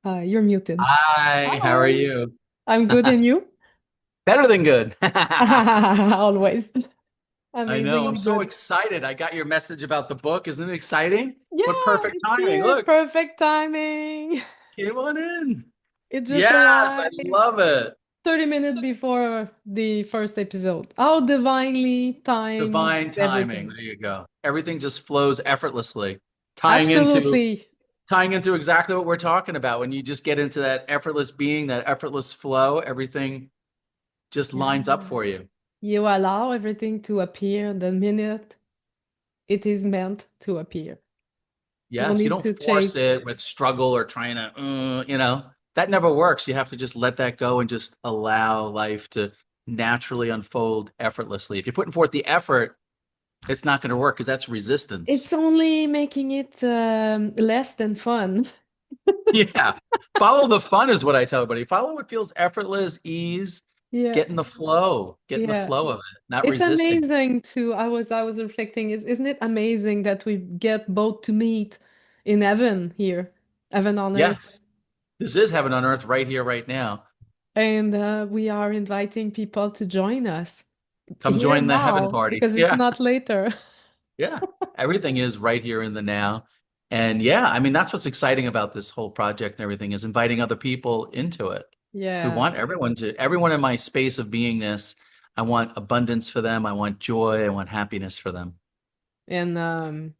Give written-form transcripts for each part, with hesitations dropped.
You're muted. Hi, how are Hi, you? I'm good, and you? Better than good. I Always. know. I'm Amazingly so good. excited. I got your message about the book. Isn't it exciting? Yeah, What perfect it's timing. here. Look, Perfect timing. came on in. It just Yes, I arrived love it. 30 minutes before the first episode. How divinely timed Divine timing. everything. There you go. Everything just flows effortlessly, tying into Absolutely. tying into exactly what we're talking about. When you just get into that effortless being, that effortless flow, everything just Yeah. lines up for you. You allow everything to appear the minute it is meant to appear. No Yes, you need don't to force chase. it with struggle or trying to, that never works. You have to just let that go and just allow life to naturally unfold effortlessly. If you're putting forth the effort, it's not going to work because that's resistance. It's only making it less than fun. Yeah. Follow the fun is what I tell everybody. Follow what feels effortless, ease, Yeah, get in the yeah. flow of it, not It's resisting. amazing to I was reflecting, isn't it amazing that we get both to meet in heaven here, heaven on earth, Yes. This is heaven on earth right here, right now. and we are inviting people to join us Come here join the heaven now party. because it's Yeah. not later. Yeah, everything is right here in the now. And yeah, I mean, that's what's exciting about this whole project and everything is inviting other people into it. We Yeah, want everyone in my space of beingness. I want abundance for them. I want joy. I want happiness for them. and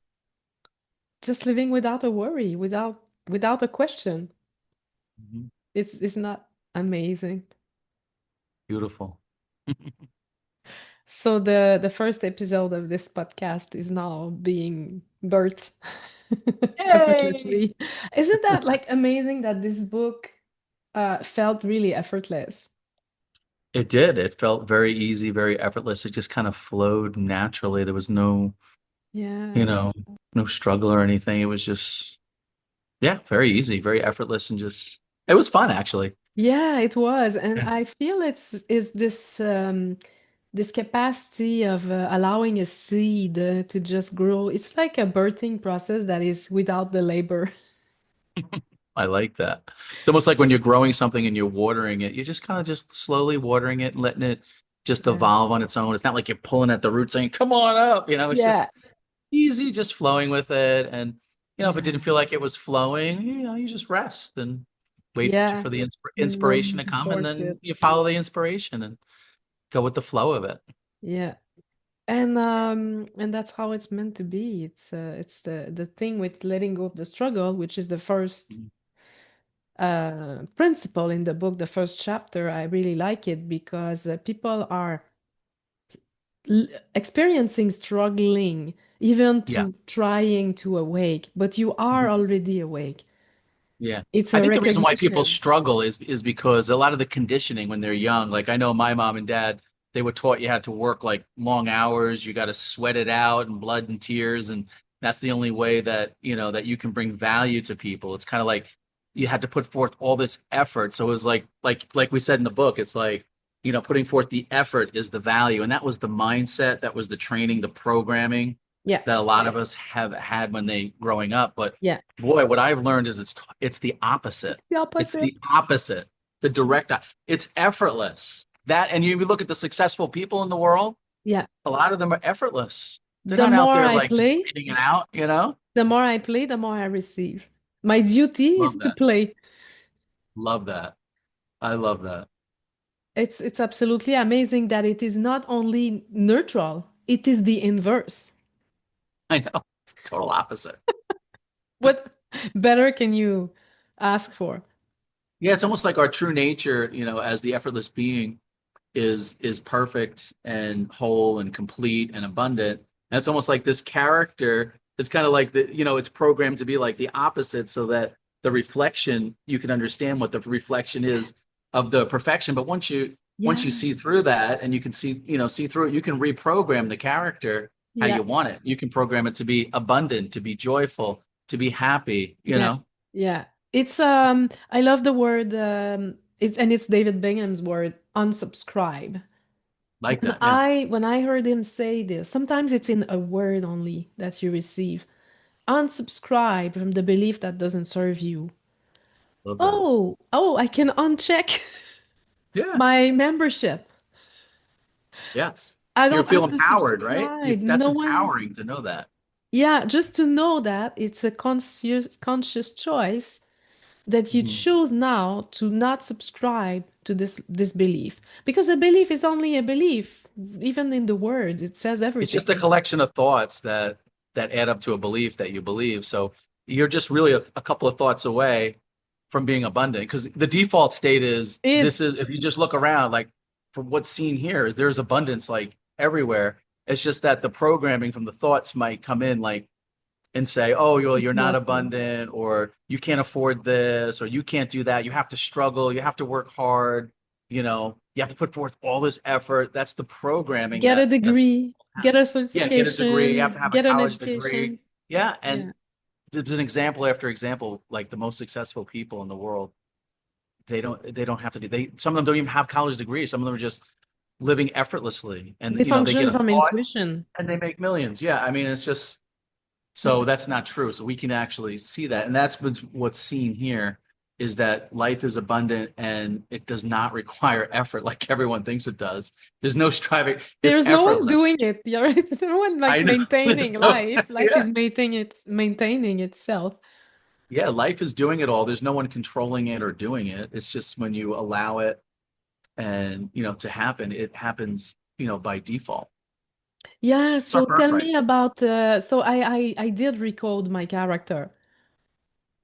just living without a worry, without a question. Mhm. It's not amazing. Beautiful. So the first episode of this podcast is now being birthed Yay! effortlessly. Isn't that like amazing that this book felt really effortless? It did. It felt very easy, very effortless. It just kind of flowed naturally. There was no, you Yeah. know, no struggle or anything. It was just, yeah, very easy, very effortless, and just, it was fun actually. Yeah, it was. And I feel it's is this capacity of allowing a seed to just grow. It's like a birthing process that is without the labor. I like that. It's almost like when you're growing something and you're watering it, you're just kind of just slowly watering it and letting it just Yeah. evolve on its own. It's not like you're pulling at the root saying, come on up. It's Yeah. just easy, just flowing with it. And, if it Yeah. didn't feel like it was flowing, you just rest and wait Yeah. for the No inspiration need to to come. And force then it. you follow the inspiration and go with the flow of it. Yeah. And that's how it's meant to be. It's the thing with letting go of the struggle, which is the first principle in the book, the first chapter. I really like it because people are experiencing struggling, even Yeah. to trying to awake, but you are Mhm. already awake. Yeah. It's I a think the reason why people recognition. struggle is because a lot of the conditioning when they're young, like I know my mom and dad, they were taught you had to work like long hours, you got to sweat it out and blood and tears, and that's the only way that, that you can bring value to people. It's kind of like you had to put forth all this effort. So it was like we said in the book, it's like, putting forth the effort is the value. And that was the mindset, that was the training, the programming Yeah, that a lot of us have had when they growing up. But yeah. boy, what I've learned is it's the opposite. The It's opposite. the opposite. The direct. It's effortless. That and you look at the successful people in the world, Yeah. a lot of them are effortless. They're The not out more there I like just play, waiting it out. the more I play, the more I receive. My duty is Love to that. play. Love that. I love that. It's absolutely amazing that it is not only neutral, it is the inverse. I know. It's the total opposite. What better can you ask for? Yeah, it's almost like our true nature, as the effortless being is perfect and whole and complete and abundant. And it's almost like this character, it's kind of like it's programmed to be like the opposite so that the reflection, you can understand what the reflection is of the perfection. But once you Yeah, see through that and you can see through it, you can reprogram the character how yeah, you want it. You can program it to be abundant, to be joyful, to be happy, yeah, yeah. It's I love the word it's David Bingham's word, unsubscribe. like When that. Yeah. I heard him say this, sometimes it's in a word only that you receive. Unsubscribe from the belief that doesn't serve you. Love that. oh, I can uncheck Yeah. my membership. Yes. I You don't feel have to empowered, right? subscribe. That's No one, empowering to know that. yeah, just to know that it's a conscious choice that you Mhm. choose now to not subscribe to this belief because a belief is only a belief. Even in the word, it says It's just a everything. collection of thoughts that add up to a belief that you believe. So you're just really a couple of thoughts away from being abundant because the default state is Is this is if you just look around, like from what's seen here, is there's abundance like everywhere. It's just that the programming from the thoughts might come in like and say, oh, you're it's not not true. abundant, or you can't afford this, or you can't do that. You have to struggle, you have to work hard, you have to put forth all this effort. That's the programming Get a that degree, get has. a Yeah, get a degree, you have to certification, have a get an college degree. education. Yeah, and Yeah. there's an example after example, like the most successful people in the world, they don't have to do they some of them don't even have college degrees. Some of them are just living effortlessly and They they get function a from thought intuition. and they make millions. Yeah, I mean it's just so Yeah. that's not true. So we can actually see that. And that's what's seen here is that life is abundant and it does not require effort like everyone thinks it does. There's no striving. It's There's no one doing effortless. it. You're right. There's no one like I know. maintaining There's no, life. Life yeah. is maintaining itself. Yeah, life is doing it all. There's no one controlling it or doing it. It's just when you allow it and, to happen, it happens, by default. Yeah, It's our so tell birthright. me about so I did recode my character.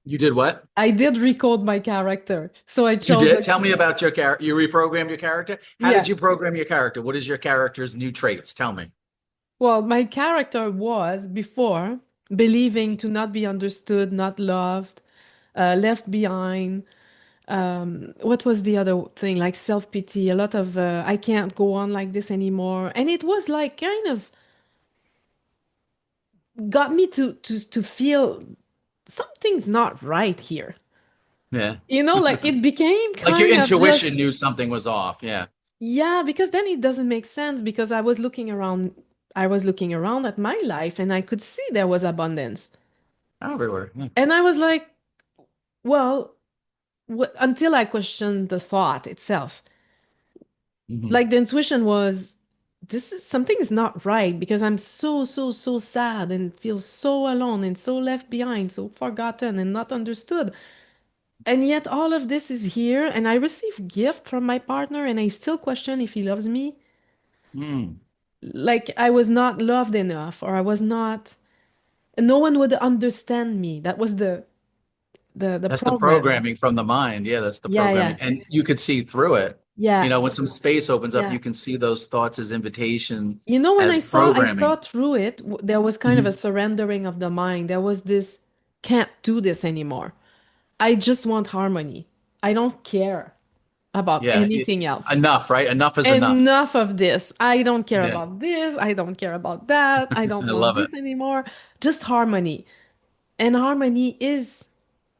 You did what? I did recode my character. So I You chose did? a Tell me about your character. You reprogrammed your character? How did yeah. you program your character? What is your character's new traits? Tell me. Well, my character was before believing to not be understood, not loved, left behind. What was the other thing? Like self-pity, a lot of I can't go on like this anymore. And it was like kind of got me to feel something's not right here. Yeah. Like it became Like your kind of intuition just knew something was off. Yeah. yeah, because then it doesn't make sense because I was looking around at my life and I could see there was abundance. Everywhere. Yeah. And I was like, well, until I questioned the thought itself. Hmm. Like the intuition was, this is something is not right because I'm so, so, so sad and feel so alone and so left behind, so forgotten and not understood. And yet all of this is here and I receive gift from my partner and I still question if he loves me. Mm. Like I was not loved enough or I was not, no one would understand me. That was the That's the program. programming from the mind. Yeah, that's the Yeah, programming. yeah, And you could see through it. yeah, When some space opens up, yeah. you can see those thoughts as invitation, When as I saw programming. through it, there was kind of a Mhm. surrendering of the mind. There was this, can't do this anymore. I just want harmony. I don't care about Yeah. anything else. Enough, right? Enough is enough. Enough of this. I don't care Yeah. about this. I don't care about that. I don't I want love it. this anymore. Just harmony. And harmony is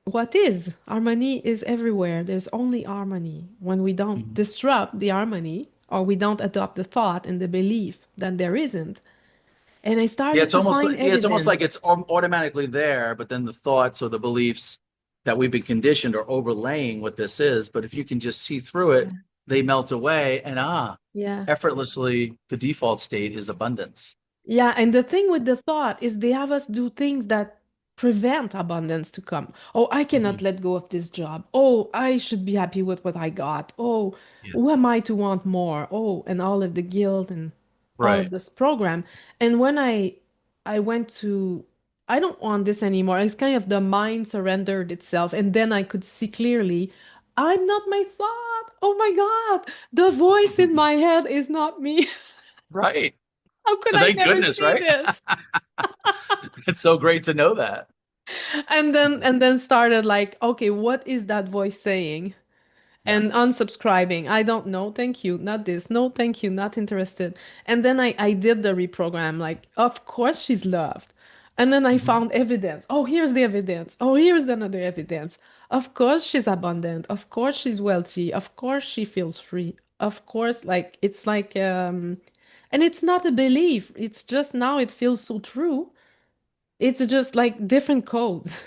what is. Harmony is everywhere. There's only harmony. When we don't Mhm. disrupt the harmony or we don't adopt the thought and the belief that there isn't. And I Yeah, started it's to almost find like yeah, it's almost like evidence. it's automatically there, but then the thoughts or the beliefs that we've been conditioned are overlaying what this is. But if you can just see through Yeah. it, they melt away, and Yeah. effortlessly, the default state is abundance. Yeah, and the thing with the thought is they have us do things that prevent abundance to come. Oh, I cannot Mhm. let go of this job. Oh, I should be happy with what I got. Oh, Yeah, who am I to want more? Oh, and all of the guilt and all of right. this program. And when I went to I don't want this anymore. It's kind of the mind surrendered itself and then I could see clearly I'm not my thought. Oh my God. The voice in my head is not me. Right. How could I Thank never goodness, see right? this? It's so great to know that. And then started like, okay, what is that voice saying? Yeah. And unsubscribing. I don't know, thank you, not this. No, thank you, not interested. And then I did the reprogram, like, of course she's loved. And then I Mhm. found evidence. Oh, here's the evidence. Oh, here's another evidence. Of course she's abundant. Of course she's wealthy. Of course she feels free. Of course, like it's like and it's not a belief. It's just now it feels so true. It's just like different codes.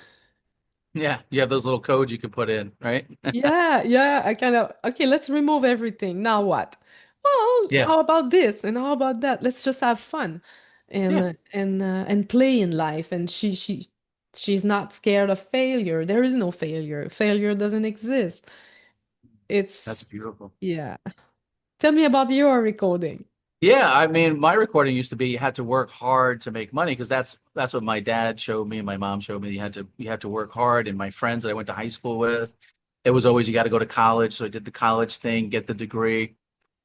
Yeah, you have those little codes you can put in, right? Yeah, yeah, I kind of, okay, let's remove everything. Now what? Well, Yeah, how about this and how about that? Let's just have fun yeah, and play in life. And she's not scared of failure. There is no failure. Failure doesn't exist. that's It's beautiful. yeah. Tell me about your recording. Yeah, I mean, my recording used to be you had to work hard to make money because that's what my dad showed me and my mom showed me. You had to work hard. And my friends that I went to high school with, it was always you got to go to college. So I did the college thing, get the degree,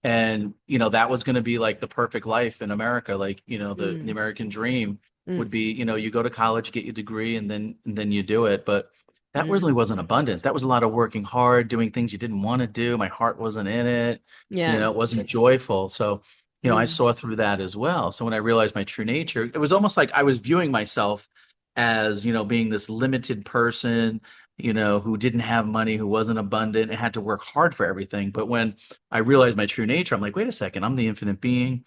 and that was going to be like the perfect life in America. Like the Mm, American dream mm, would be you go to college, get your degree, and then you do it. But that mm. really wasn't abundance. That was a lot of working hard, doing things you didn't want to do. My heart wasn't in it. Yeah. It wasn't joyful. So I Mm, saw through that as well. So when I realized my true nature, it was almost like I was viewing myself as, being this limited person, who didn't have money, who wasn't abundant, and had to work hard for everything. But when I realized my true nature, I'm like, wait a second, I'm the infinite being.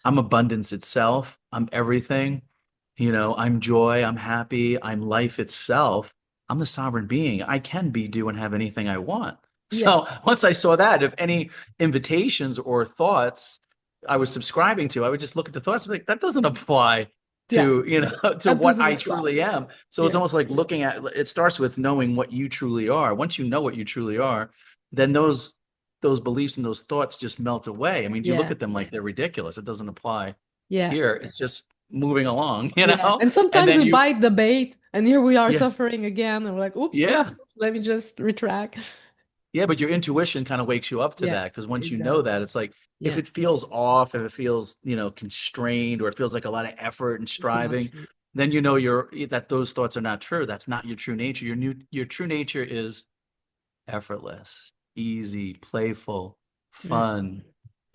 I'm abundance itself. I'm everything. I'm joy. I'm happy. I'm life itself. I'm the sovereign being. I can be, do, and have anything I want. yeah. So once I saw that, if any invitations or thoughts I was subscribing to, I would just look at the thoughts and be like, that doesn't apply Yeah. to, to That what doesn't I apply. truly am. So it's Yeah. almost like looking at it starts with knowing what you truly are. Once you know what you truly are, then those beliefs and those thoughts just melt away. I mean, you look Yeah. at them like they're ridiculous. It doesn't apply Yeah. here. It's just moving along, Yeah. And And sometimes then we you, bite the bait and here we are yeah, suffering again. And we're like, oops, oops, yeah. oops, let me just retract. Yeah, but your intuition kind of wakes you up to Yeah, that because once you it know does. that, it's like if Yeah, it feels off, if it feels, constrained, or it feels like a lot of effort and it's not striving, true. then that those thoughts are not true. That's not your true nature. Your true nature is effortless, easy, playful, Mm. fun,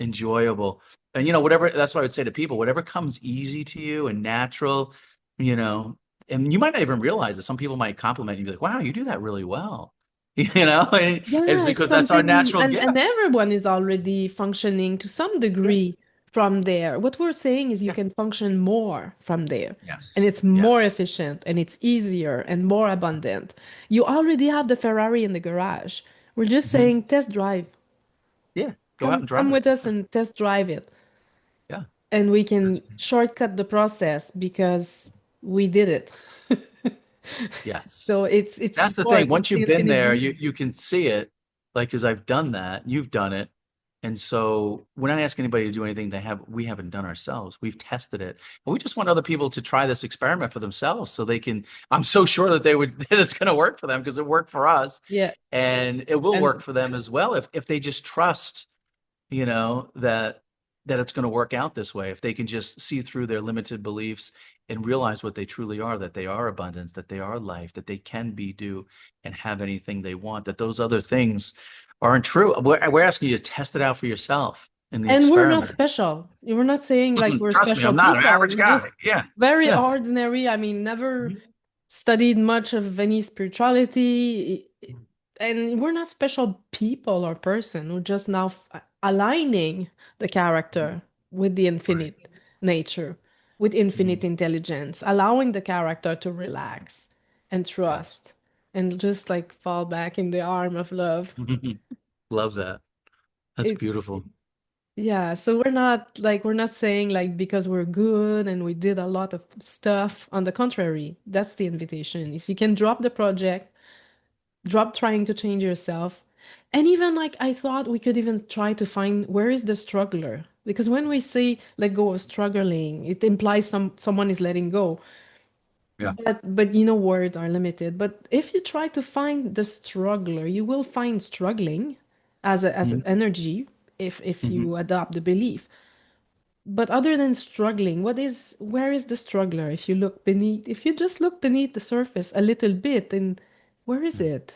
enjoyable. And whatever, that's what I would say to people, whatever comes easy to you and natural, you know, and you might not even realize it. Some people might compliment you, be like, wow, you do that really well. And it's Yeah, it's because that's our something, natural and gift. everyone is already functioning to some Yeah. degree from there. What we're saying is you Yeah. can function more from there, and Yes. it's more Yes. efficient, and it's easier and more abundant. You already have the Ferrari in the garage. We're just Hmm. saying test drive. Yeah. Go out Come, and come drive it. with us Yeah. and test drive it. Yeah. And we That's can shortcut the process because we did it. yes. So it's That's the thing. yours. Once It's the you've been infinite there, being. you can see it. Like, because I've done that, you've done it. And so we're not asking anybody to do anything we haven't done ourselves. We've tested it. And we just want other people to try this experiment for themselves so they can, I'm so sure that they would that it's going to work for them because it worked for us. Yeah. And it will work And for them as well if they just trust that it's going to work out this way if they can just see through their limited beliefs and realize what they truly are, that they are abundance, that they are life, that they can be, do, and have anything they want, that those other things aren't true. We're asking you to test it out for yourself in the and we're not experiment. special. We're not saying like we're Trust me, special I'm not an people. average We're guy. just Yeah. very Yeah. ordinary. I mean, never Mhm. studied much of any spirituality. And we're not special people or person. We're just now aligning the character with the Right. infinite nature, with Mhm. infinite intelligence, allowing the character to relax and Yes. trust and just like fall back in the arm of love. Love that. That's It's beautiful. Yeah, so we're not saying like because we're good and we did a lot of stuff. On the contrary, that's the invitation. Is you can drop the project, drop trying to change yourself. And even like I thought we could even try to find where is the struggler? Because when we say let go of struggling, it implies someone is letting go. Yeah. But words are limited. But if you try to find the struggler, you will find struggling as an Mhm. energy if Mhm. you adopt the belief. But other than struggling, where is the struggler? If you just look beneath the surface a little bit, and where is it?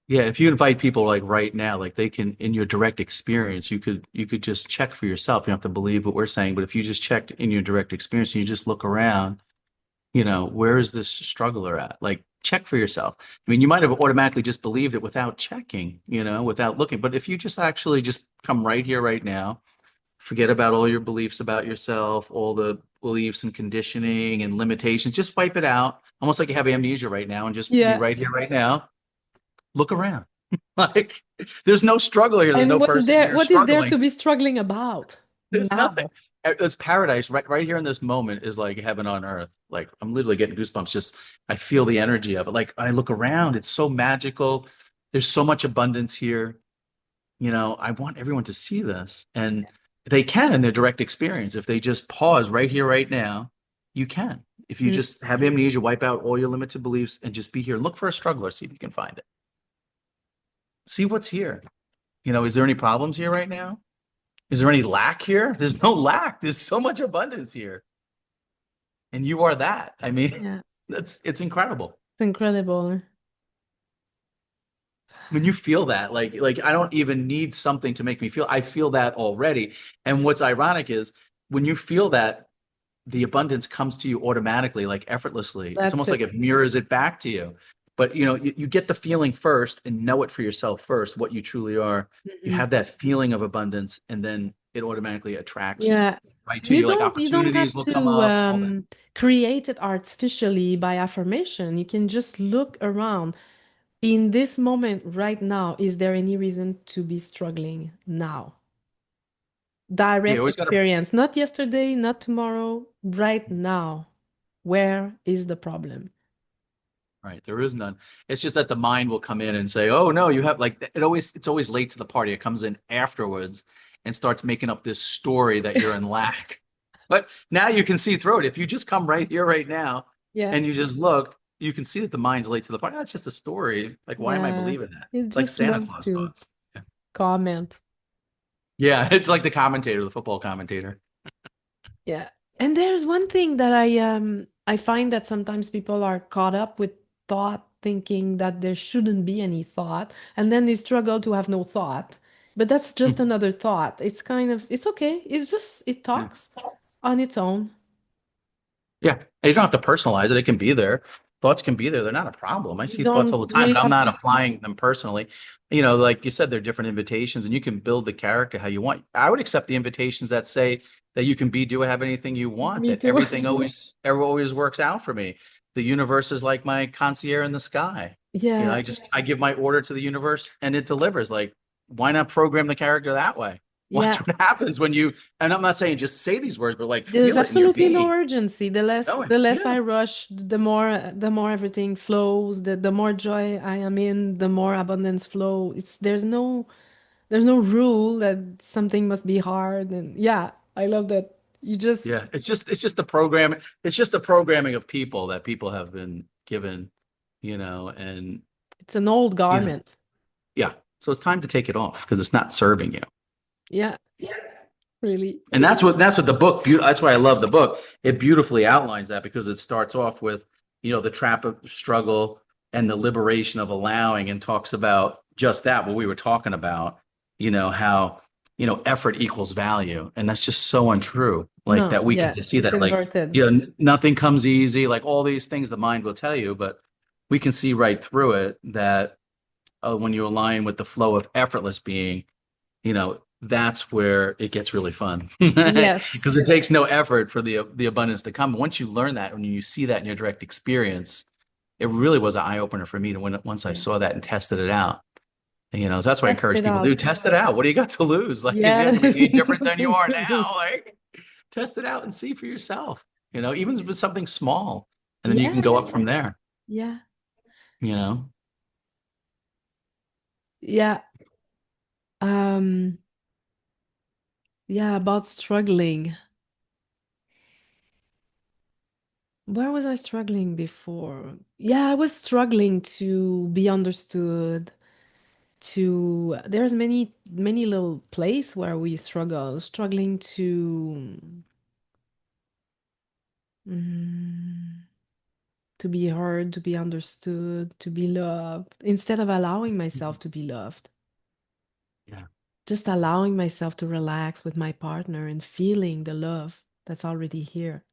Yeah, if you invite people like right now, like they can in your direct experience, you could just check for yourself. You don't have to believe what we're saying, but if you just checked in your direct experience and you just look around, where is this struggler at? Like check for yourself. I mean, you might have automatically just believed it without checking, without looking. But if you just actually just come right here, right now, Forget about all your beliefs about yourself, all the beliefs and conditioning and limitations. Just wipe it out, almost like you have amnesia right now, and just be Yeah. right here, right now. Look around. Like, there's no struggle here. There's And no what's person there, here what is there struggling. to be struggling about There's nothing. now? It's paradise right here in this moment is like heaven on earth. Like I'm literally getting goosebumps. Just I feel the energy of it. Like I look around, it's so magical. There's so much abundance here. I want everyone to see this, and they can in their direct experience. If they just pause right here, right now, you can. If you Mm, just have amnesia, wipe out all your limited beliefs, and just be here. Look for a struggler, see if you can find it. See what's here. Is there any problems here right now? Is there any lack here? There's no lack. There's so much abundance here. And you are that. I mean, yeah, it's incredible. it's incredible. When you feel that, like I don't even need something to make me feel. I feel that already. And what's ironic is when you feel that, the abundance comes to you automatically, like effortlessly. It's That's almost like it. it mirrors it back to you. But you get the feeling first and know it for yourself first, what you truly are. You Mhm. have that feeling of abundance, and then it automatically attracts Yeah. right to You you. Like don't opportunities have will come to up, all that. create it artificially by affirmation. You can just look around. In this moment right now, is there any reason to be struggling now? Yeah, you Direct always got to. experience, not yesterday, not tomorrow, right now. Where is the problem? Right, there is none. It's just that the mind will come in and say, "Oh no, you have like it's always late to the party. It comes in afterwards and starts making up this story that you're in lack." But now you can see through it. If you just come right here, right now, Yeah, and you just look, you can see that the mind's late to the party. That's just a story. Like, why am I yeah. believing that? You It's like just Santa love Claus to thoughts. Yeah, comment. yeah, it's like the commentator, the football commentator. Yeah. And there's one thing that I find that sometimes people are caught up with thought thinking that there shouldn't be any thought and then they struggle to have no thought. But that's just another thought. It's kind of it's okay. It's just it Yeah. talks on its own. Yeah, and you don't have to personalize it. It can be there. Thoughts can be there. They're not a problem. I You see thoughts all don't the time, really but I'm have not to applying them personally. Like you said, they're different invitations, and you can build the character how you want. I would accept the invitations that say that you can be, do, have anything you want, me that too. everything always works out for me. The universe is like my concierge in the sky. Yeah. I give my order to the universe and it delivers. Like, why not program the character that way? Watch Yeah. what happens when you, and I'm not saying just say these words, but like There's feel it in your absolutely no being. urgency. No, The less yeah. I rush, the more everything flows, the more joy I am in, the more abundance flow. It's there's no rule that something must be hard. And yeah, I love that. You just Yeah, it's just the program. It's just the programming of people that people have been given, and it's an old you know, garment. yeah. So it's time to take it off because it's not serving you. Yeah, really. And that's what the book. That's why I love the book. It beautifully outlines that because it starts off with the trap of struggle and the liberation of allowing, and talks about just that what we were talking about. How effort equals value, and that's just so untrue. Like No, that we can yeah, just see it's that like inverted. nothing comes easy. Like all these things the mind will tell you, but we can see right through it that when you align with the flow of effortless being, that's where it gets really fun because Yes. it takes no effort for the abundance to come. Once you learn that, when you see that in your direct experience, it really was an eye opener for me to once I Yeah. saw that and tested it out. And, so that's what I Test encourage it people to do. out. Test it out. What do you got to lose? Like, is Yeah, it going to there's be any different than you nothing are to now? lose. Like, test it out and see for yourself. Even if it's something small, and then you can Yeah, go up from there. yeah, You know, yeah. Um, yeah, about struggling. Where was I struggling before? Yeah, I was struggling to be understood. There's many little place where we struggling mm, to be heard, to be understood, to be loved, instead of allowing myself to be loved. yeah. Just allowing myself to relax with my partner and feeling the love that's already here.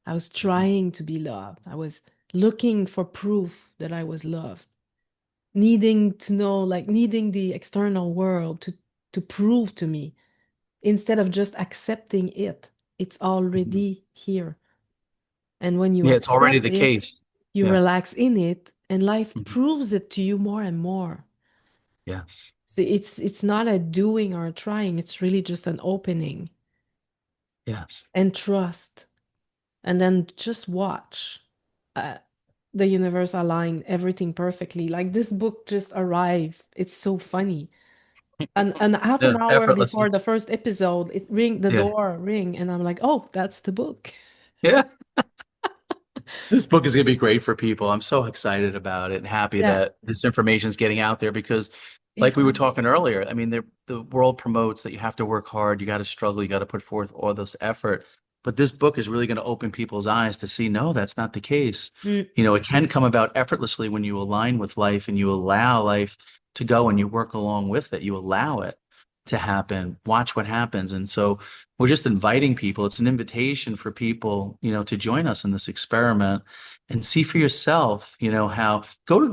I was Mhm. trying to be loved. I was looking for proof that I was loved, needing to know, like needing the external world to prove to me. instead of just accepting it. It's Mhm. already here. And when you Yeah, it's already accept the it, case. you Yeah. relax in it, and life Mhm. proves it to you more and more. Yes. See, it's not a doing or a trying, it's really just an opening Yes. and trust. And then just watch uh, the universe align everything perfectly. Like this book just arrived. It's so funny. And half Yeah, an hour before effortlessly. the first episode, the Yeah. door ring, and I'm like, oh, that's the book. Yeah. This book is going to be great for people. I'm so excited about it and happy Yeah, that this information is getting out there because, like if we were I, talking earlier, I mean, the world promotes that you have to work hard, you got to struggle, you got to put forth all this effort. But this book is really going to open people's eyes to see, no, that's not the case. mm, You know, it can come about effortlessly when you align with life and you allow life to go and you work along with it. You allow it to happen. Watch what happens. And so we're just inviting people. It's an invitation for people, to join us in this experiment and see for yourself, how go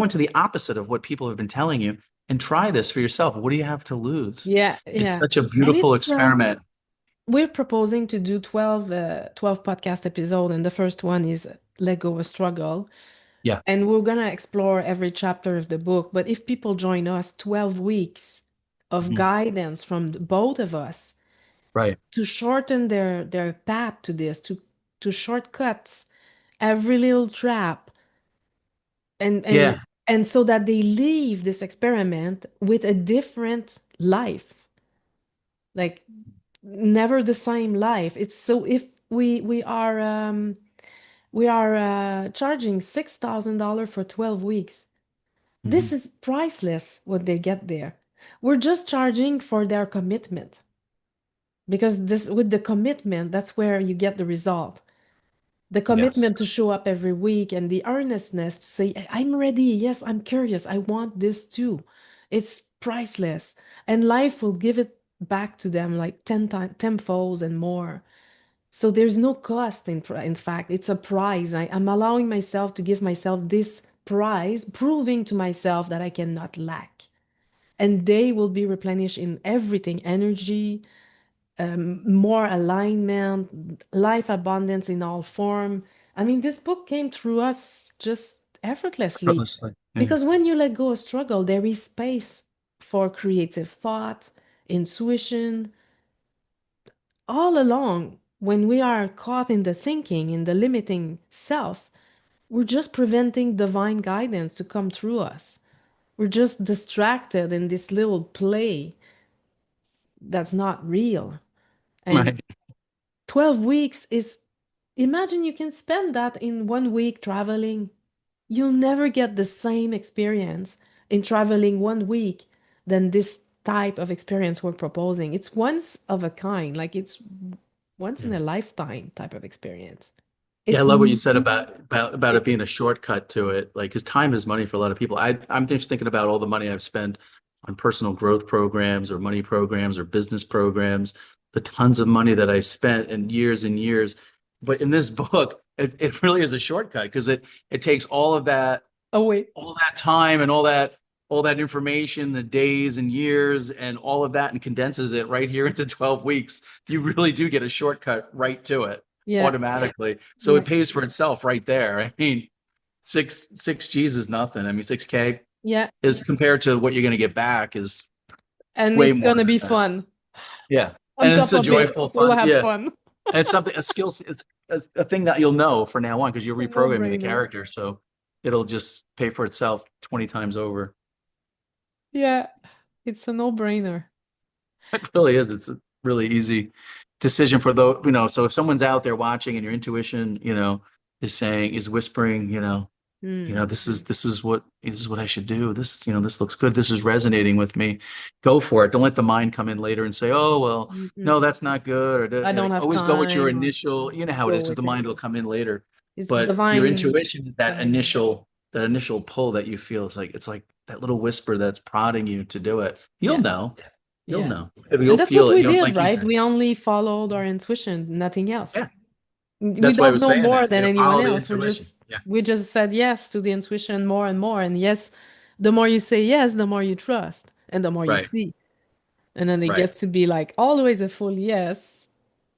into the opposite of what people have been telling you and try this for yourself. What do you have to lose? yeah, It's yeah. such a And beautiful it's experiment. we're proposing to do 12 podcast episode, and the first one is Let Go of Struggle. Yeah. And we're gonna explore every chapter of the book. But if people join us, 12 weeks of Mhm. guidance from both of us Right. to shorten their path to this, to shortcuts every little trap, and Yeah. so that they leave this experiment with a different life, like never the same life. It's so if we are charging $6,000 for 12 weeks. Mhm. This is priceless what they get there. We're just charging for their commitment, because this with the commitment, that's where you get the result. The Yes. commitment to show up every week and the earnestness to say, I'm ready. Yes, I'm curious. I want this too. It's priceless. And life will give it back to them like 10 times, tenfolds and more. So there's no cost in fact, it's a prize. I'm allowing myself to give myself this prize, proving to myself that I cannot lack. And they will be replenished in everything, energy, more alignment, life abundance in all form. I mean, this book came through us just effortlessly, Effortlessly. Yeah. because when you let go of struggle, there is space for creative thought, intuition. All along, when we are caught in the thinking, in the limiting self, we're just preventing divine guidance to come through us. We're just distracted in this little play that's not real. And Right. 12 weeks is, imagine you can spend that in 1 week traveling. You'll never get the same experience in traveling 1 week than this type of experience we're proposing. It's once of a kind, like it's once in Yeah. a lifetime type of experience. Yeah, I It's love what you said about it it, being a shortcut to it. Like, because time is money for a lot of people. I'm just thinking about all the money I've spent on personal growth programs or money programs or business programs, the tons of money that I spent and years. But in this book, it really is a shortcut because it takes oh wait, all that time and all that information, the days and years and all of that, and condenses it right here into 12 weeks. You really do get a shortcut right to it yeah, automatically. So yeah, it pays for itself right there. I mean, six G's is nothing. I mean, 6K yeah, is compared to what you're going to get back is and way it's more gonna be than that. fun. Yeah. On And it's top a of it, joyful we'll fun. have Yeah. fun. And it's something, a skill, it's a thing that you'll know from now on because you're A reprogramming the no-brainer. character. So it'll just pay for itself 20 times over. Yeah, it's a no-brainer. It really is. It's a really easy decision for those. So if someone's out there watching and your intuition, is whispering, Hmm. this is what I should do. This looks good. This is resonating with me. Go for it. Don't let the mind come in later and say, oh, well, Mm-mm. no, that's not good. Or I don't have always go with your time, or initial, you know how it go is, because with the it. mind will come in later. It's But your divine intuition is that guidance. initial pull that you feel. It's like that little whisper that's prodding you to do it. You'll Yeah, know. You'll yeah. know. And You'll that's what feel it. we did, Like you right? said. We only followed our intuition, nothing else. Yeah. We That's why I don't was know saying more that. than anyone Follow the else. intuition. Yeah. We just said yes to the intuition more and more. And yes, the more you say yes, the more you trust and the more you Right. see. And then it Right. gets to be like always a full yes.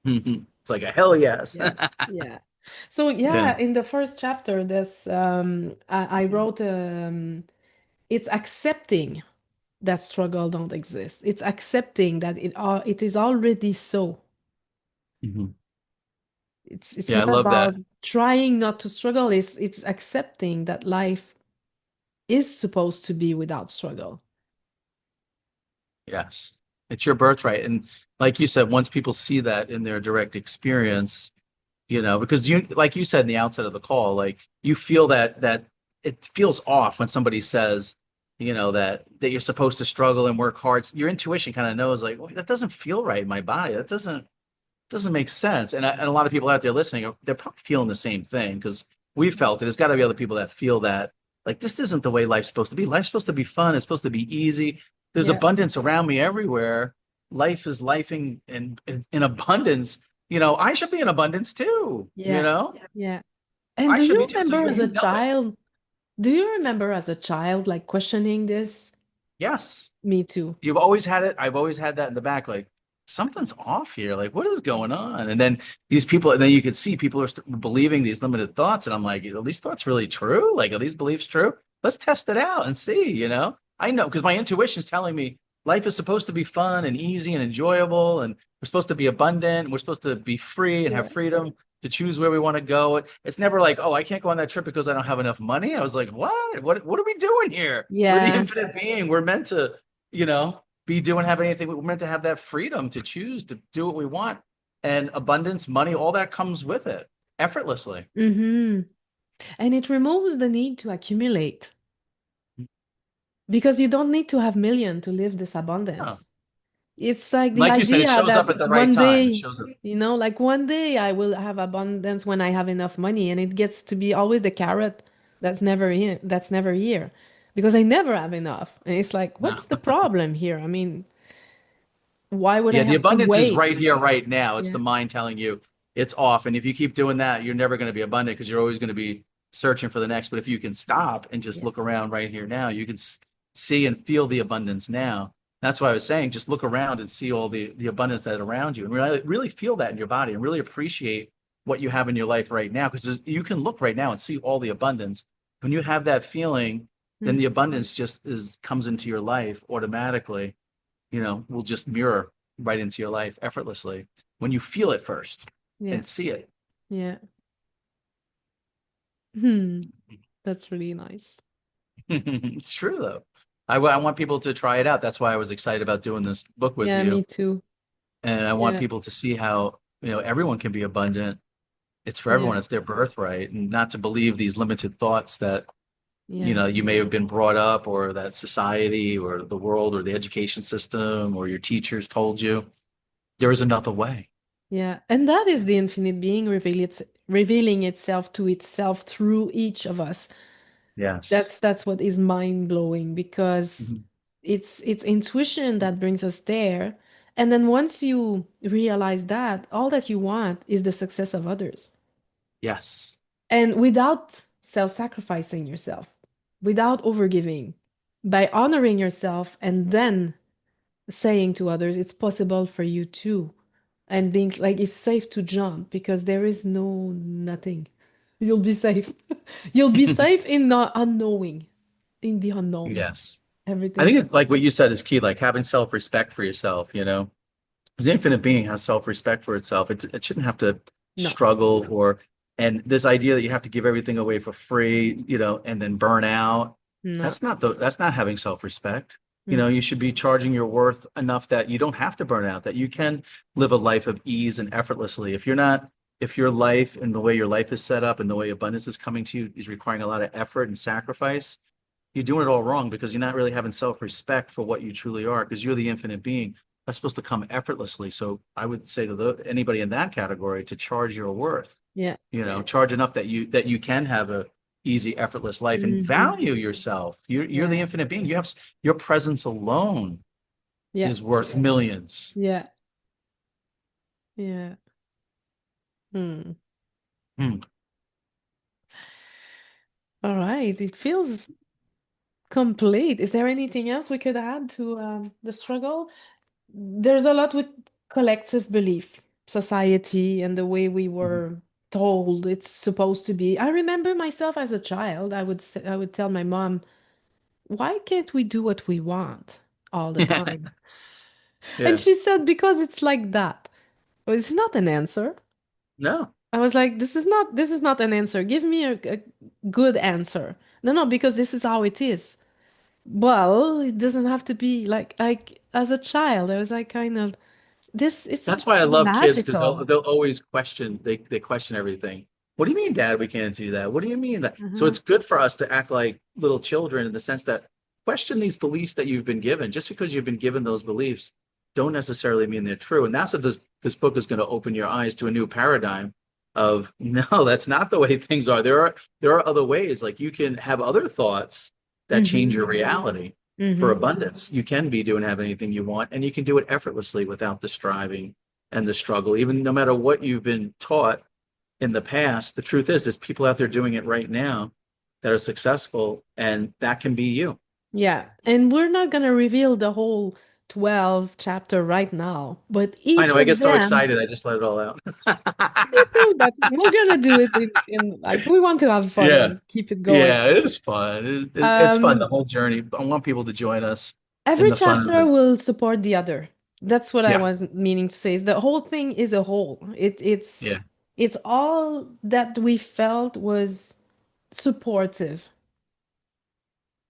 It's like a hell yes. Yeah. Yeah. So Yeah. yeah, in the first chapter, this I wrote it's accepting that struggle don't exist. It's accepting that it is already so. Mhm. It's Yeah, I not love that. about trying not to struggle. It's accepting that life is supposed to be without struggle. Yes. It's your birthright. And like you said, once people see that in their direct experience, because you, like you said in the outset of the call, like you feel that it feels off when somebody says, that you're supposed to struggle and work hard. Your intuition kind of knows, like, well, that doesn't feel right in my body. That doesn't make sense. And a lot of people out there listening, they're probably feeling the same thing because we felt it. There's got to be other people that feel that, like, this isn't the way life's supposed to be. Life's supposed to be fun. It's supposed to be easy. There's Yeah. abundance around me everywhere. Life is lifing in abundance. I should be in abundance too. Yeah. Yeah. And I do should you be too. So remember as a you know it. child, like questioning this? Yes. Me too. You've always had it. I've always had that in the back. Like something's off here. Like what is going on? And then these people, and then you could see people are believing these limited thoughts. And I'm like, are these thoughts really true? Like, are these beliefs true? Let's test it out and see. I know because my intuition is telling me life is supposed to be fun and easy and enjoyable, and we're supposed to be abundant. We're supposed to be free and have Yeah. freedom to choose where we want to go. It's never like, oh, I can't go on that trip because I don't have enough money. I was like, what? What are we doing here? We're the Yeah. infinite being. We're meant to be doing, have anything. We're meant to have that freedom to choose to do what we want. And abundance, money, all that comes with it effortlessly. Mm-hmm. And it removes the need to accumulate because you don't need to have million to live this Yeah. abundance. It's like the Like you said, it idea shows up that at the right one time. It day, shows up. like one day I will have abundance when I have enough money, and it gets to be always the carrot that's never here because I never have enough. And it's like, No. what's the problem here? I mean, why would I Yeah, the have to abundance is wait? right here, right now. It's Yeah, the mind telling you it's off. And if you keep doing that, you're never going to be abundant because you're always going to be searching for the next. But if you can stop and just yeah, look around right here now, you can see and feel the abundance now. That's why I was saying, just look around and see all the abundance that's around you and really feel that in your body and really appreciate what you have in your life right now. Because you can look right now and see all the abundance. When you have that feeling, then mm, the abundance just comes into your life automatically, will just mirror right into your life effortlessly when you feel it first yeah, and see it. yeah. Hmm, that's really nice. It's true though. I want people to try it out. That's why I was excited about doing this book with Yeah, me you. too. And I want Yeah, people to see how, everyone can be abundant. It's for yeah, everyone. It's their birthright, and not to believe these limited thoughts that, yeah, you may have been brought up or that society or the world or the education system or your teachers told you. There is another way. yeah. And that is the infinite being revealing itself to itself through each of us. Yes. That's what is mind-blowing because Mhm. it's intuition that brings us there. And then once you realize that, all that you want is the success of others. Yes. And without self-sacrificing yourself, without overgiving, by honoring yourself and then saying to others, it's possible for you too. And being like, it's safe to jump because there is no nothing. You'll be safe. You'll be safe in the unknowing, in the unknown. Yes. I Everything. think it's like what you said is key, like having self-respect for yourself, Because the infinite being has self-respect for itself. It shouldn't have to No, struggle and this idea that you have to give everything away for free, and then burn out. no. That's not having self-respect. Mm, You should be charging your worth enough that you don't have to burn out, that you can live a life of ease and effortlessly. If your life and the way your life is set up and the way abundance is coming to you is requiring a lot of effort and sacrifice, you're doing it all wrong because you're not really having self-respect for what you truly are because you're the infinite being that's supposed to come effortlessly. So I would say to anybody in that category to charge your worth, yeah. charge enough that you can have a easy, effortless life and Hmm. value yourself. You're the Yeah. infinite being. Your presence alone Yeah. is worth millions. Yeah. Yeah. Hmm. Hmm. All right. It feels complete. Is there anything else we could add to the struggle? there's a lot with collective belief, society, and the way we Mhm. were told it's supposed to be. I remember myself as a child, I would tell my mom, why can't we do what we want all the time? And Yeah. she said, because it's like that. Well, it's not an answer. No. I was like, this is not an answer. Give me a good answer. No, no, because this is how it is. Well, it doesn't have to be like as a child, I was like kind of this it's That's why I love kids because magical. they'll always question. They question everything. What do you mean, Dad? We can't do that. What do you mean that? So Uh-huh. it's good for us to act like little children in the sense that question these beliefs that you've been given. Just because you've been given those beliefs, don't necessarily mean they're true. And that's what this book is going to open your eyes to a new paradigm of no, that's not the way things are. There are other ways. Like you can have other thoughts that change Mm-hmm. your reality for Mm-hmm. abundance. You can be doing have anything you want, and you can do it effortlessly without the striving and the struggle. Even no matter what you've been taught in the past, the truth is there's people out there doing it right now that are successful, and that can be you. Yeah. And we're not gonna reveal the whole 12 chapter right now, but I each know I get of so them, excited, I just let it all out. me too, but we're gonna do it in like we want to have fun Yeah, and keep it going. yeah, it is fun. It's fun, the Um, whole journey. I want people to join us in every the fun of chapter this. will support the other. That's what I Yeah, was meaning to say. Is the whole thing is a whole. yeah, It's all that we felt was supportive,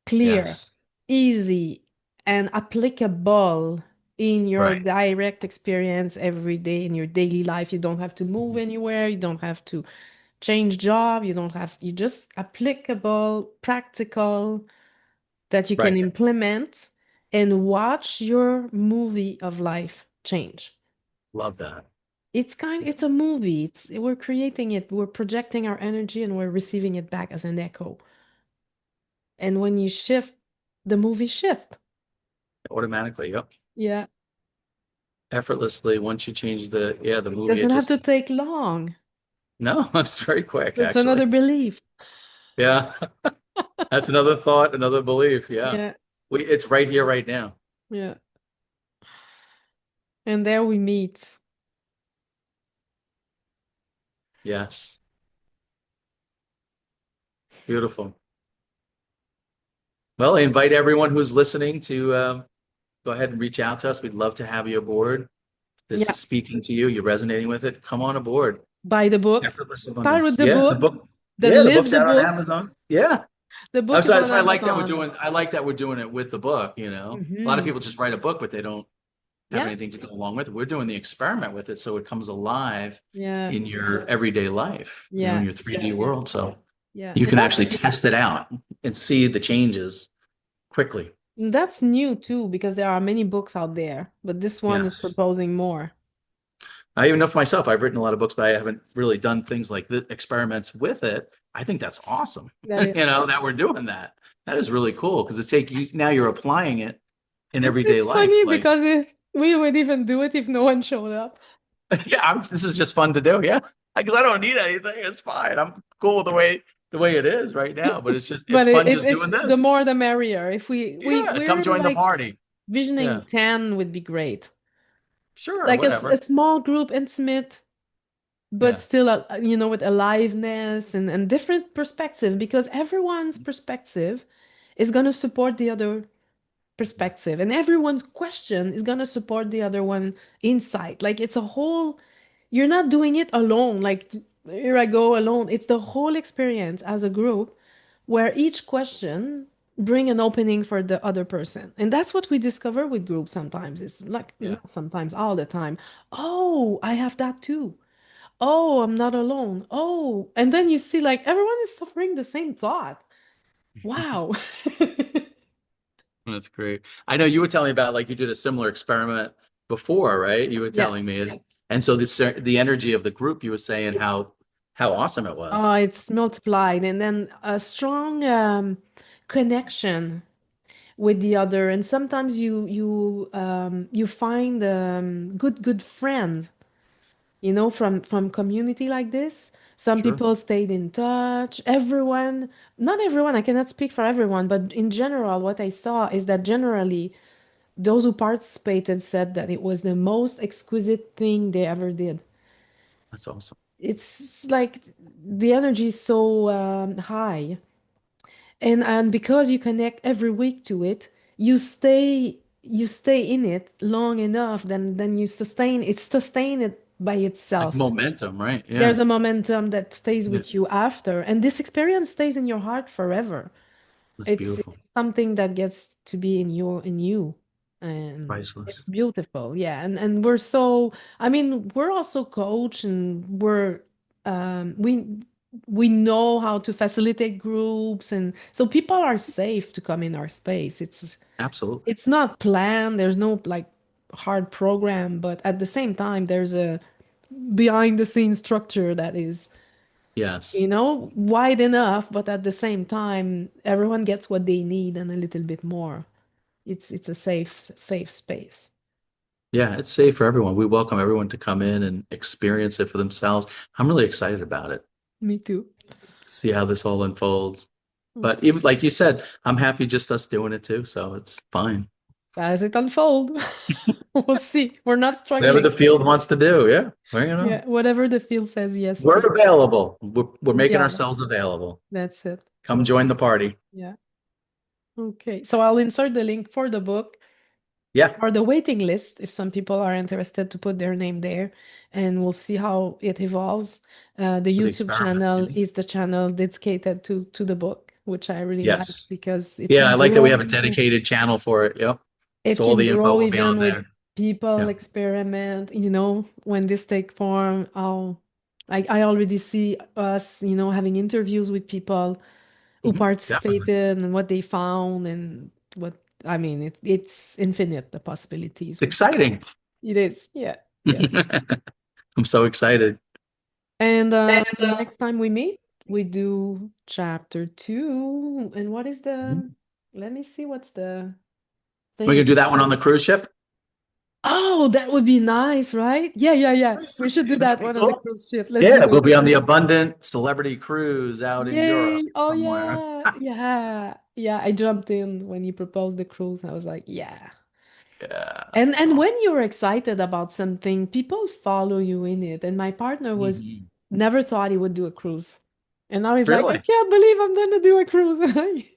clear, yes, easy, and applicable in your right. direct experience every day in your daily life. You don't have to move Mhm. anywhere. You don't have to change job. You just applicable, practical that you can Right. implement and watch your movie of life change. Love that. It's a movie. We're creating it, we're projecting our energy and we're receiving it back as an echo. And when you shift, the movie shift. Automatically, yep. Yeah. Effortlessly once you change the It movie, it doesn't have to just take long. no, it's very quick It's another actually. belief. Yeah. That's another thought, another belief. Yeah. Yeah. It's right here, right now. Yeah. And there we meet. Yes. Beautiful. Well, I invite everyone who's listening to go ahead and reach out to us. We'd love to have you aboard. This Yeah. is speaking to you. You're resonating with it. Come on aboard. Buy the book. Effortless Start abundance. with the Yeah, the book. book. Then Yeah, the live book's the out on book. Amazon. Yeah. The book is That's on why I like that we're Amazon. doing. I like that we're doing it with the book. You know, a lot of Hmm. people just write a book, but they don't have Yeah. anything to go along with it. We're doing the experiment with it, so it comes alive Yeah. in your everyday life. You know, in Yeah. your 3D world. So Yeah. you And can actually test it out and see the changes quickly. that's new too, because there are many books out there, but this one is Yes. proposing more. I even know for myself, I've written a lot of books, but I haven't really done things like the experiments with it. I think that's awesome. That is. That we're doing that. That is really cool because it's take you now you're applying it in everyday It's life. funny Like, because if we would even do it if no one showed up. yeah, this is just fun to do. Yeah, because I don't need anything. It's fine. I'm cool with the way it is right now. But it's But fun just doing it's the this. more the merrier. If Yeah, come we're join the like party. visioning Yeah, 10 would be great. sure, Like a whatever. small group, intimate, but Yeah, still, with aliveness and different perspective, because everyone's perspective is going to support the other perspective, and everyone's question is going to support the other one insight. Like it's a whole, you're not doing it alone. Like here I go alone. It's the whole experience as a group where each question bring an opening for the other person. And that's what we discover with groups sometimes. It's like yeah. not sometimes, all the time. Oh, I have that too. Oh, I'm not alone. Oh, and then you see like everyone is suffering the same thought. Wow. That's great. I know you were telling me about like you did a similar experiment before, right? You were Yeah. telling me, and so the energy of the group, you were saying It's how awesome it was. it's multiplied, and then a strong connection with the other. And sometimes you find good friend, from community like this. Some Sure. people stayed in touch. Everyone, not everyone, I cannot speak for everyone, but in general, what I saw is that generally those who participated said that it was the most exquisite thing they ever did. That's awesome. It's like the energy is so high, and because you connect every week to it, you stay in it long enough, then you sustain it, sustain it by Like itself. momentum, right? Yeah. There's a momentum that stays Yeah. with you after, and this experience stays in your heart forever. That's It's beautiful. something that gets to be in you, and it's Priceless. beautiful. Yeah, and we're so, I mean, we're also coach, and we know how to facilitate groups, and so people are safe to come in our space. Absolutely. It's not planned. There's no like hard program, but at the same time, there's a behind the scenes structure that is, Yes. wide enough, but at the same time, everyone gets what they need and a little bit more. It's a safe space. Yeah, it's safe for everyone. We welcome everyone to come in and experience it for themselves. I'm really excited about it. Me too. See how this all unfolds. But Okay. even like you said, I'm happy just us doing it too, so it's fine. As it unfold, we'll see. We're not Whatever the struggling. field wants to do, yeah. Well, Yeah, whatever the field says yes we're to. available. We're We making are. ourselves available. That's it. Come join the party. Yeah. Okay. So I'll insert the link for the book Yeah, or the waiting list if some people are interested to put their name there, and we'll see how it evolves. The for the YouTube experiment. channel Mhm. is the channel dedicated to the book, which I really like Yes. because it Yeah, I can like that we grow. have a dedicated channel for it. Yep. It So all can the info grow will be on even with there. people Yeah. experiment, when this take form. I already see us, having interviews with people who Definitely. participated and what they found and what, I mean, it's infinite, the It's possibilities with exciting. it is. Yeah, yeah. I'm so excited. And And next time we meet, we do chapter 2. And what is Mhm. let me see what's the We're thing. gonna do that one on the cruise ship. Oh, that would be nice, right? Yeah, yeah, yeah. Nice. We should do Wouldn't that that be one on the cool? cruise ship. Let's do Yeah, we'll it. be on the Abundant Celebrity Cruise out in Europe Yay. Oh, somewhere. yeah. Yeah. Yeah. I jumped in when you proposed the cruise. I was like, yeah. Yeah, And it's and when awesome. you're excited about something, people follow you in it. And my partner was Mhm. never thought he would do a cruise. And now he's like, I Really? can't believe I'm gonna do a cruise.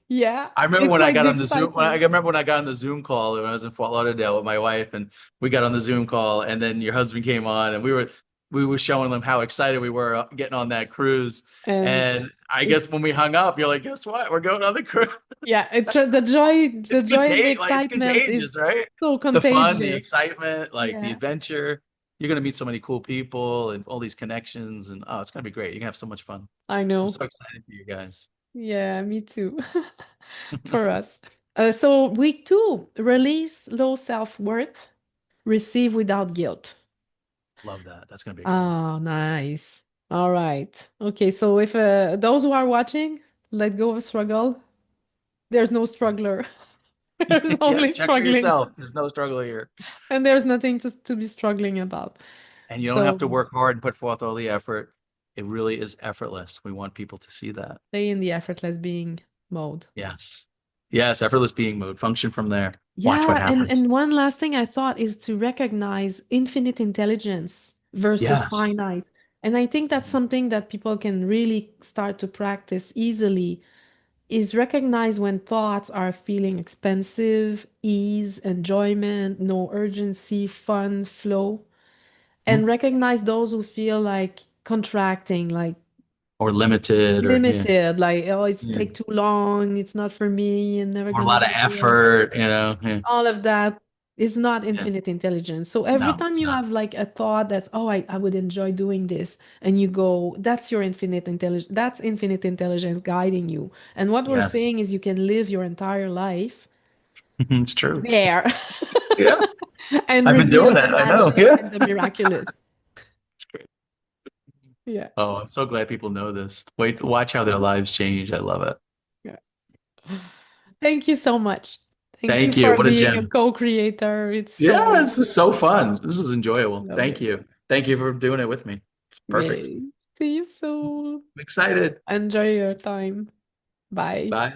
Yeah. I remember It's when I like got the on the Zoom. I excitement. remember when I got on the Zoom call when I was in Fort Lauderdale with my wife, and we got on the Zoom call, and then your husband came on, and we were showing them how excited we were getting on that cruise. And And I it guess when we hung up, you're like, guess what? We're going on the cruise. yeah, the joy, the It's joy and the it's excitement contagious, is right? so The fun, the contagious. excitement, like the Yeah, adventure. You're gonna meet so many cool people and all these connections, and oh, it's gonna be great. You're gonna have so much fun. I I'm know. so excited for you guys. Yeah, me too. For us. So week 2, release low self-worth, receive without guilt. Love that. That's gonna be a good one. Oh, nice. All right. Okay, so if those who are watching, let go of struggle. There's no struggler. There's Yep, only check for struggling, yourself. There's no struggle here. and there's nothing to be struggling about. And you don't have So to work hard and put forth all the effort. It really is effortless. We want people to see that. stay in the effortless being mode. Yes. Yes, effortless being mode. Function from there. Watch what Yeah, and happens. and one last thing I thought is to recognize infinite intelligence versus Yes. finite. And I think that's something that people can really start to practice easily is recognize when thoughts are feeling expensive, ease, enjoyment, no urgency, fun, flow, and Mhm. recognize those who feel like contracting, like Or limited or yeah. limited, like, oh, it's Yeah. take too long, it's not for me, and never Or a gonna lot of do it. effort, Yeah. All of that is not Yeah. infinite intelligence. So every No, time it's you not. have like a thought that's, oh, I would enjoy doing this, and you go, that's your infinite intelligence, that's infinite intelligence guiding you. And what we're Yes. saying is you can live your entire life It's true. there Yeah. and I've been reveal doing the it. I know. magic Yeah. and the miraculous. It's great. Yeah. Oh, I'm so glad people know this. Wait, watch how their lives change. I love it. Yeah. Thank you so much. Thank you Thank you. for What a being a gem. co-creator. It's Yeah, so this is so fun. This is enjoyable. Thank lovely. you. Thank you for doing it with me. Perfect. Yay. See you soon. I'm excited. Enjoy your time. Bye. Bye.